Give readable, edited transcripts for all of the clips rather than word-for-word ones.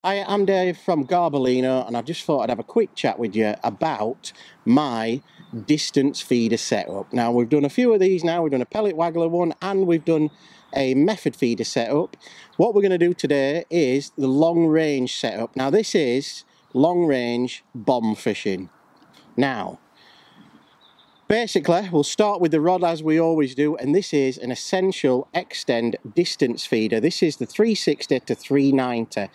Hi, I'm Dave from Garbolino, and I just thought I'd have a quick chat with you about my distance feeder setup. Now, we've done a few of these now. We've done a pellet waggler one and we've done a method feeder setup. What we're going to do today is the long range setup. Now, this is long range bomb fishing. Now, basically, we'll start with the rod as we always do, and this is an essential extend distance feeder. This is the 360 to 390.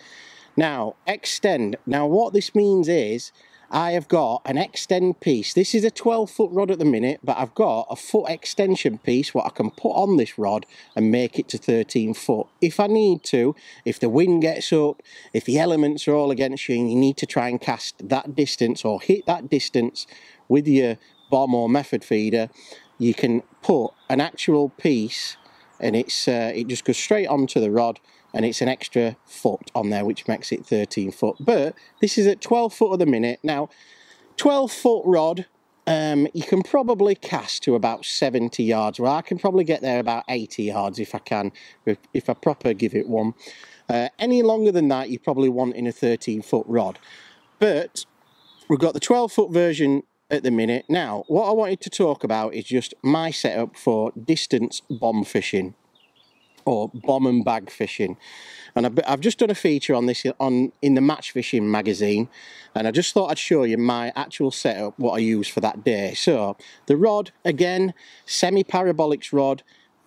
Now, extend. Now, what this means is I have got an extend piece. This is a 12-foot rod at the minute, but I've got a foot extension piece what I can put on this rod and make it to 13 foot. If I need to, if the wind gets up, if the elements are all against you and you need to try and cast that distance or hit that distance with your bomb or method feeder, you can put an actual piece and it just goes straight onto the rod, and it's an extra foot on there, which makes it 13 foot. But this is at 12 foot at the minute. Now, 12-foot rod, you can probably cast to about 70 yards. Well, I can probably get there about 80 yards if I can, if I proper give it one. Any longer than that, you probably want in a 13-foot rod. But we've got the 12-foot version at the minute. Now, what I wanted to talk about is just my setup for distance bomb fishing, or bomb and bag fishing. And I've just done a feature on this in the Match Fishing magazine, and I just thought I'd show you my actual setup, what I use for that day. So the rod, again, semi-parabolics rod,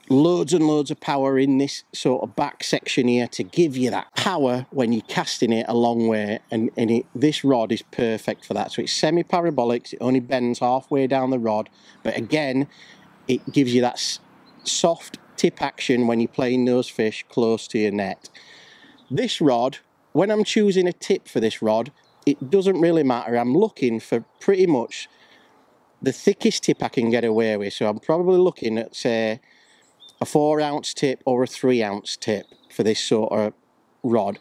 loads and loads of power in this sort of back section here to give you that power when you're casting it a long way, and this rod is perfect for that. So it's semi-parabolics, it only bends halfway down the rod, but again, it gives you that soft tip action when you're playing those fish close to your net. This rod, when I'm choosing a tip for this rod, it doesn't really matter. I'm looking for pretty much the thickest tip I can get away with. So I'm probably looking at, say, a 4-ounce tip or a 3-ounce tip for this sort of rod.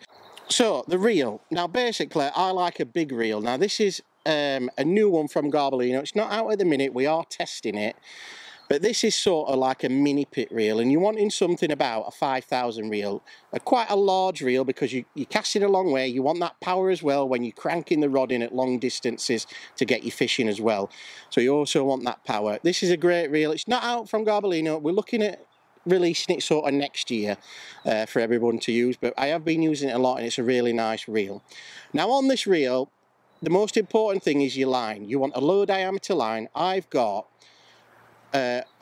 So the reel. Now basically I like a big reel. Now this is a new one from Garbolino. It's not out at the minute, we are testing it. But this is sort of like a mini pit reel, and you're wanting something about a 5,000 reel, quite a large reel, because you're casting a long way. You want that power as well when you're cranking the rod in at long distances to get you fishing as well. So you also want that power. This is a great reel. It's not out from Garbolino. We're looking at releasing it sort of next year for everyone to use, but I have been using it a lot and it's a really nice reel. Now on this reel, the most important thing is your line. You want a low diameter line. I've got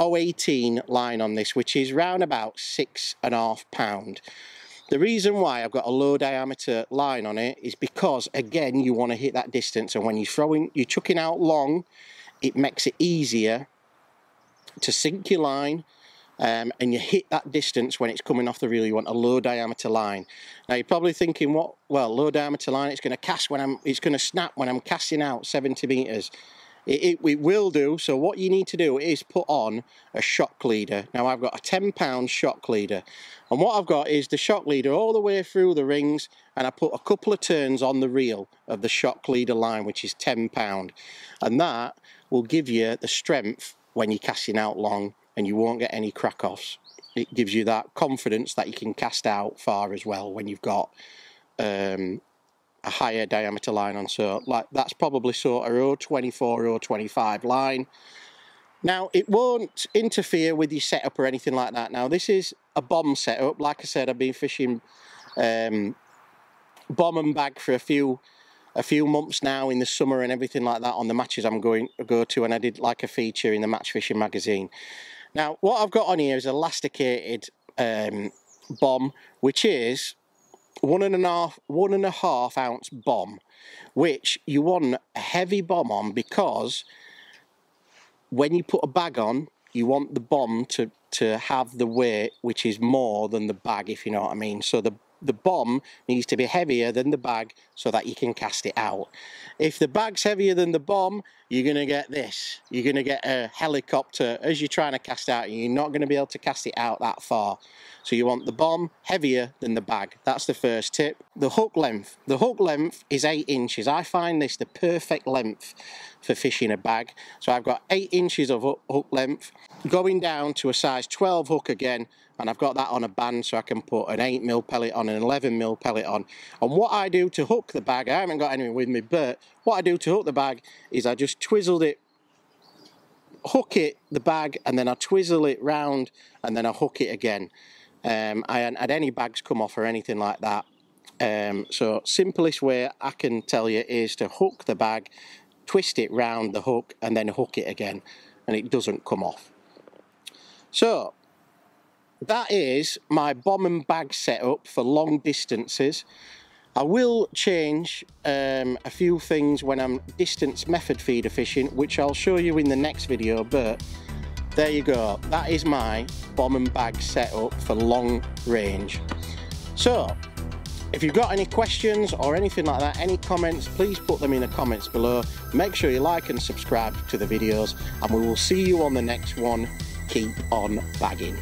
018 line on this, which is round about 6.5 pound. The reason why I've got a low diameter line on it is because, again, you want to hit that distance, and when you're chucking out long, it makes it easier to sink your line, and you hit that distance when it's coming off the reel. You want a low diameter line. Now you're probably thinking, what? Well, low diameter line, it's going to it's going to snap when I'm casting out 70 meters. It will do. So what you need to do is put on a shock leader. Now I've got a 10-pound shock leader, and what I've got is the shock leader all the way through the rings, and I put a couple of turns on the reel of the shock leader line, which is 10 pound, and that will give you the strength when you're casting out long, and you won't get any crack offs. It gives you that confidence that you can cast out far as well when you've got a higher diameter line on. So like that's probably sort of 024 025 line. Now it won't interfere with your setup or anything like that. Now this is a bomb setup. Like I said, I've been fishing bomb and bag for a few months now in the summer and everything like that on the matches I'm go to, and I did like a feature in the Match Fishing magazine. Now what I've got on here is elasticated bomb, which is 1.5 ounce bomb, which you want a heavy bomb on, because when you put a bag on, you want the bomb to have the weight which is more than the bag, if you know what I mean. So the bomb needs to be heavier than the bag so that you can cast it out. If the bag's heavier than the bomb, you're going to get this. You're going to get a helicopter as you're trying to cast out, and you're not going to be able to cast it out that far. So you want the bomb heavier than the bag. That's the first tip. The hook length. The hook length is 8 inches. I find this the perfect length for fishing a bag. So I've got 8 inches of hook length. going down to a size 12 hook again, and I've got that on a band so I can put an 8mm pellet on, an 11mm pellet on. And what I do to hook the bag, I haven't got anything with me, but what I do to hook the bag is I just twizzled it, hook it, the bag, and then I twizzle it round and then I hook it again. I hadn't had any bags come off or anything like that. So simplest way I can tell you is to hook the bag, twist it round the hook and then hook it again, and it doesn't come off. So that is my bomb and bag setup for long distances. I will change a few things when I'm distance method feeder fishing, which I'll show you in the next video, but there you go. That is my bomb and bag setup for long range. So if you've got any questions or anything like that, any comments, please put them in the comments below. Make sure you like and subscribe to the videos, and we will see you on the next one. Keep on bagging.